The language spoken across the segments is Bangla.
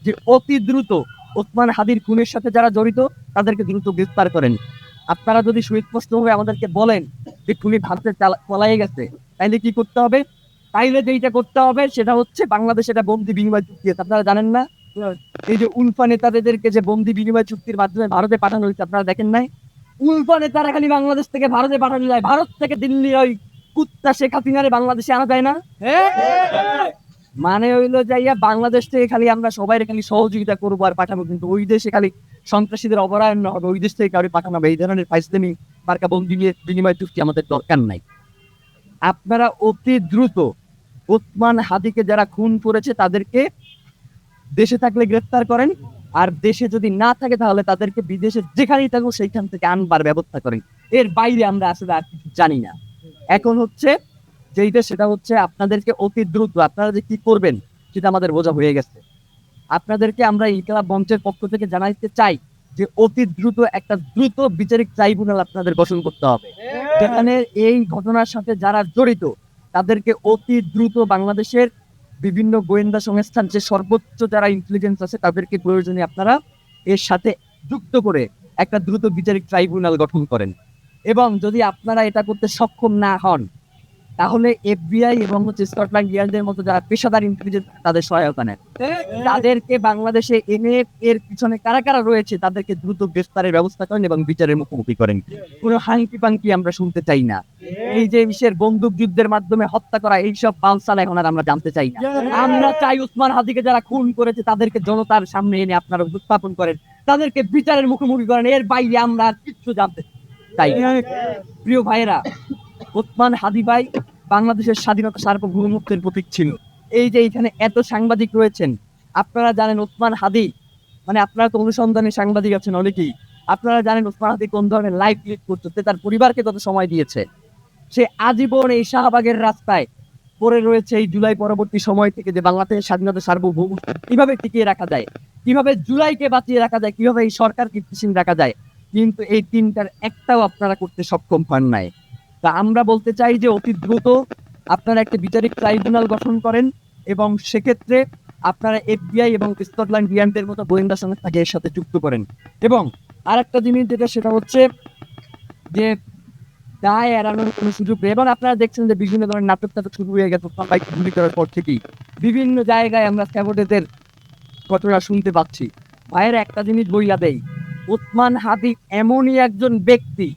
যে অতি দ্রুত ওসমান হাদির খুনের সাথে যারা জড়িত তাদেরকে দ্রুত গ্রেফতার করেন। আপনারা যদি সুস্পষ্টভাবে আমাদেরকে বলেন যে খুনি ভারতে পলায়ে গেছে, তাইলে কি করতে হবে? তাইলে যেইটা করতে হবে সেটা হচ্ছে বাংলাদেশ এটা বন্দি বিনিময় চুক্তি আছে, আপনারা জানেন না? এই যে উলফা নেতাদেরকে যে বন্দি বিনিময় চুক্তির মাধ্যমে ভারতে পাঠানো হয়েছে, আপনারা দেখেন নাই? উলফা নেতারা খালি বাংলাদেশ থেকে ভারতে পাঠানো যায়, ভারত থেকে দিল্লি ওই কুত্তা শেখ হাসিনারে বাংলাদেশে আনা যায় না। মানে হইলো যাইয়া বাংলাদেশ থেকে খালি আমরা সবাই খালি সহযোগিতা করবো আর পাঠাবো, কিন্তু ওই দেশে খালি সন্ত্রাসীদের অপরায়ণ হবে, ওই দেশ থেকে কাউকে পাঠানো হবে। এই ধরনের ফাইসলামি মার্কা বন্দি বিনিময় চুক্তি আমাদের দরকার নাই। আপনারা অতি দ্রুত ওসমান হাদিকে যারা খুন করেছে তাদেরকে দেশে থাকলে গ্রেফতার করেন, আর দেশে যদি না থাকে তাহলে তাদেরকে বিদেশে যেখানেই থাকুক সেইখান থেকে আনবার ব্যবস্থা করেন। এর বাইরে আমরা আসলে আর কিছু জানি না। এখন হচ্ছে যেইটা সেটা হচ্ছে আপনাদেরকে অতি দ্রুত আপনারা যে কি করবেন সেটা আমাদের বোঝা হয়ে গেছে। আপনাদেরকে আমরা ইনকিলাব মঞ্চের পক্ষ থেকে জানাইতে চাই যে অতি দ্রুত একটা দ্রুত বিচারিক ট্রাইব্যুনাল আপনাদের গঠন করতে হবে, যেখানে এই ঘটনার সাথে যারা জড়িত তাদেরকে অতি দ্রুত বাংলাদেশের বিভিন্ন গোয়েন্দা সংস্থান যে সর্বোচ্চ যারা ইন্টেলিজেন্স আছে তাদেরকে প্রয়োজনে আপনারা এর সাথে যুক্ত করে একটা দ্রুত বিচারিক ট্রাইব্যুনাল গঠন করেন। এবং যদি আপনারা এটা করতে সক্ষম না হন তাহলে এফবিআই এবং স্কটল্যান্ড ইয়ার্ডের মতো যারা পেশাদার ইন্টেলিজেন্স তাদের সহায়তা নেন, তাদেরকে বাংলাদেশে এনে এর পিছনে কারা কারা রয়েছে তাদেরকে দ্রুত গ্রেফতারের ব্যবস্থা করেন এবং বিচারের মুখোমুখি করেন। কোনো হাঙ্কি পাঙ্কি আমরা শুনতে চাই না। এই যে বিশ্বের বন্দুক যুদ্ধের মাধ্যমে হত্যা করা এইসব বালসাল এখন আর আমরা জানতে চাই না। আমরা চাই ওসমান হাদিকে যারা খুন করেছে তাদেরকে জনতার সামনে এনে আপনারা উত্থাপন করেন, তাদেরকে বিচারের মুখোমুখি করেন। এর বাইরে আমরা আর কিচ্ছু জানতে চাই না। প্রিয় ভাইয়েরা, ওসমান হাদি ভাই বাংলাদেশের স্বাধীনতা সার্বভৌমত্বের প্রতীক ছিল। এই যে এখানে এত সাংবাদিক রয়েছেন, আপনারা জানেন ওসমান হাদি, মানে আপনারা তো অনুসন্ধানী সাংবাদিক আছেন অনেকেই, আপনারা জানেন ওসমান হাদি কোন ধরনের লাইফ লিড করতে, তার পরিবারকে কত সময় দিয়েছে। সে আজীবন এই শাহবাগের রাস্তায় পড়ে রয়েছে এই জুলাই পরবর্তী সময় থেকে, যে বাংলাদেশের স্বাধীনতা সার্বভৌমত্ব কিভাবে টিকিয়ে রাখা যায়, কিভাবে জুলাইকে বাঁচিয়ে রাখা যায়, কিভাবে এই সরকারকে স্থিতিশীল রাখা যায়, কিন্তু এই তিনটার একটাও আপনারা করতে সক্ষম হন নাই। তা আমরা বলতে চাই যে অতি দ্রুত আপনারা একটা বিচারিক ট্রাইব্যুনাল গঠন করেন এবং সেক্ষেত্রে আপনারা এফবিআই এবং স্কটল্যান্ড ইয়ার্ডের মতো গোয়েন্দা সংস্থাকে এর সাথে যুক্ত করেন। এবং আর একটা জিনিস যেটা সেটা হচ্ছে যে দায় এড়ানোর কোনো সুযোগ নেই। এবং আপনারা দেখছেন যে বিভিন্ন ধরনের নাটক শুরু হয়ে গেছে বাইক গুলি করার পর থেকেই বিভিন্ন জায়গায় আমরা স্যাবোটেজের ঘটনা শুনতে পাচ্ছি। ভাইয়ের একটা জিনিস বইলা দেই, ওসমান হাদি এমনই একজন ব্যক্তি,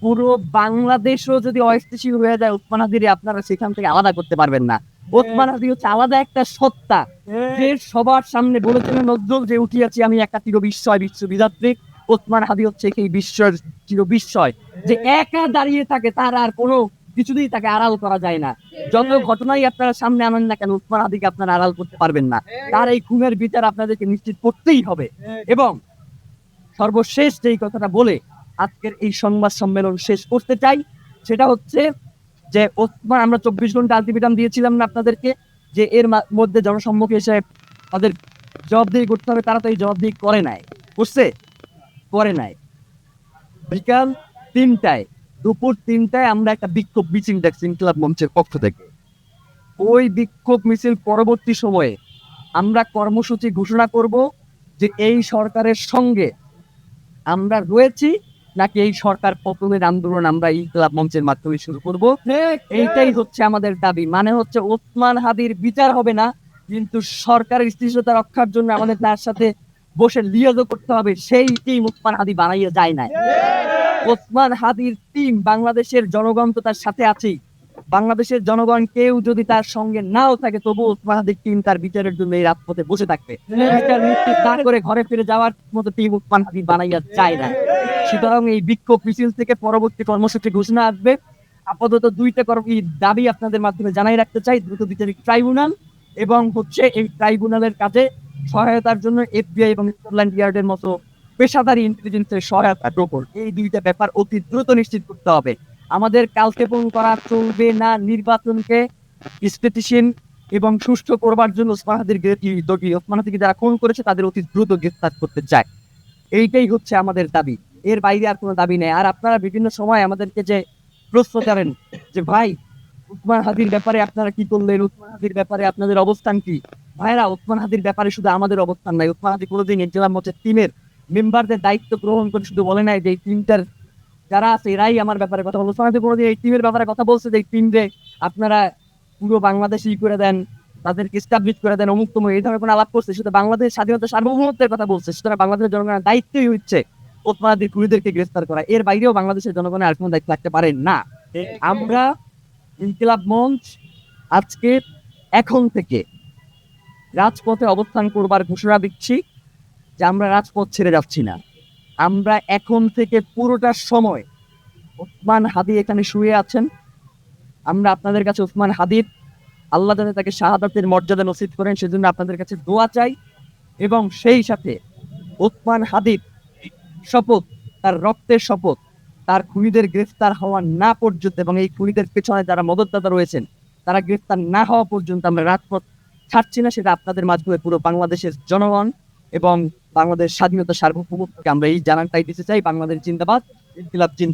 পুরো বাংলাদেশও যদি অস্থিতিশীল হয়ে যায় ওসমান হাদিরে আপনারা সেখান থেকে আলাদা করতে পারবেন না। ওসমান হাদি হচ্ছে আলাদা একটা সত্তা, যে সবার সামনে বলেছিলেন নজরুল যে উঠিয়াছি আমি একটা চির বিস্ময় বিশ্ববিধাত্রী। ওসমান হাদি হচ্ছে এই বিশ্বের চির বিস্ময়, যে একা দাঁড়িয়ে থাকে, তার আর কোনো কিছুতেই তাকে আড়াল করা যায় না। যত ঘটনাই আপনারা সামনে আনেন না কেন ওসমান হাদিকে আপনারা আড়াল করতে পারবেন না। তার এই খুনের বিচার আপনাদেরকে নিশ্চিত করতেই হবে। এবং সর্বশেষ যেই কথাটা বলে আজকের এই সংবাদ সম্মেলন শেষ করতে চাই সেটা হচ্ছে যে ওসমান, আমরা 24 ঘন্টা আলটিমেটাম দিয়েছিলাম না আপনাদেরকে, যে এর মধ্যে জনসম্মুখে এসে তাদের জবাবদিহি করতে হবে, তারা তো এই জবাবদিহি করে নাই, করছে? করে নাই। বিকাল 3টায়, দুপুর 3টায় আমরা একটা বিক্ষোভ মিছিল দেখছি ইনকিলাব মঞ্চের পক্ষ থেকে। ওই বিক্ষোভ মিছিল পরবর্তী সময়ে আমরা কর্মসূচি ঘোষণা করব যে এই সরকারের সঙ্গে আমরা রয়েছি নাকি এই সরকার পতনের আন্দোলন আমরা ইনকিলাব মঞ্চের মাধ্যমে শুরু করব। এইটাই হচ্ছে আমাদের দাবি। মানে হচ্ছে ওসমান হাদির বিচার হবে না, কিন্তু সরকারের স্থিতিশীলতা রক্ষার জন্য আমাদের তার সাথে বসে লিয়াজও করতে হবে। সেই টিম ওসমান হাদি বানাইয়া যায় না। ওসমান হাদির টিম, বাংলাদেশের জনগণ তো তার সাথে আছেই। বাংলাদেশের জনগণ কেউ যদি তার সঙ্গে নাও থাকে তবু ওসমান হাদির টিম তার বিচারের জন্য এই রাজপথে বসে থাকবে। বিচার নিশ্চিত না করে ঘরে ফিরে যাওয়ার মতো টিম ওসমান হাদি বানাইয়া যায় না। সুতরাং এই বিক্ষোভ মিছিল থেকে পরবর্তী কর্মসূচি ঘোষণা আসবে। আপাতত দুইটা দাবি আপনাদের মাধ্যমে জানাই রাখতে চাই: দ্রুত বিচারিক ট্রাইব্যুনাল এবং হচ্ছে এই ট্রাইব্যুনালের কাজে সহায়তার জন্য এফবিআই এবং স্কটল্যান্ড ইয়ার্ডের মতো পেশাদারী ইন্টেলিজেন্সের সহায়তার উপর এই দুইটা ব্যাপার অতি দ্রুত নিশ্চিত করতে হবে। আমাদের কালক্ষেপণ করা চলবে না। নির্বাচনকে স্থিতিশীল এবং সুষ্ঠু করবার জন্য ওসমান হাদিকে যারা খুন করেছে তাদের অতি দ্রুত গ্রেফতার করতে চায়। এইটাই হচ্ছে আমাদের দাবি, এর বাইরে আর কোনো দাবি নেই। আর আপনারা বিভিন্ন সময় আমাদেরকে যে প্রশ্ন করেন যে ভাই ওসমান হাদির ব্যাপারে আপনারা কি করলেন, ওসমান হাদির ব্যাপারে আপনাদের অবস্থান কি, ভাইরা, ওসমান হাদির ব্যাপারে শুধু আমাদের অবস্থান নাই। ওসমান হাদি কোনোদিন ইনকিলাব মঞ্চের টিমের মেম্বারদের দায়িত্ব গ্রহণ করে শুধু বলে নাই যে এই টিমটার যারা আছে এরাই আমার ব্যাপারে কথা বলছে। ওসমান হাদি কোনোদিন এই টিমের ব্যাপারে কথা বলছে যে এই টিমরে আপনারা পুরো বাংলাদেশ করে দেন, তাদেরকে স্টাবলিশ করে দেন, অমুক তমুক, এই ধরনের কোনো আলাপ করছে? শুধু বাংলাদেশ স্বাধীনতা সার্বভৌমত্বের কথা বলছে। সুতরাং বাংলাদেশের জনগণের দায়িত্বই হচ্ছে ওসমান হাদির খুনিদেরকে গ্রেফতার করা। এর বাইরেও বাংলাদেশের জনগণের আর কোনো দায়িত্ব থাকতে পারে না। আমরা ইনকিলাব মঞ্চ আজকে এখন থেকে রাজপথে অবস্থান করবার ঘোষণা দিচ্ছি যে আমরা রাজপথ ছেড়ে যাচ্ছি না। আমরা এখন থেকে পুরোটা সময়, ওসমান হাদি এখানে শুয়ে আছেন, আমরা আপনাদের কাছে ওসমান হাদির আল্লাহ যাতে তাকে শাহাদাতের মর্যাদা নসিব করেন সেজন্য আপনাদের কাছে দোয়া চাই। এবং সেই সাথে ওসমান হাদির শপথ, তার রক্তের শপথ, তার খুনিদের গ্রেফতার হওয়া না পর্যন্ত এবং এই খুনিদের পেছনে যারা মদতদাতা রয়েছেন তারা গ্রেফতার না হওয়া পর্যন্ত আমরা রাজপথ ছাড়ছি না। সেটা আপনাদের মাধ্যমে পুরো বাংলাদেশের জনগণ এবং বাংলাদেশ স্বাধীনতা সার্বভৌমত্বকে আমরা এই জানানটাই দিতে চাই। বাংলাদেশ জিন্দাবাদ, ইনকিলাব জিন্দাবাদ।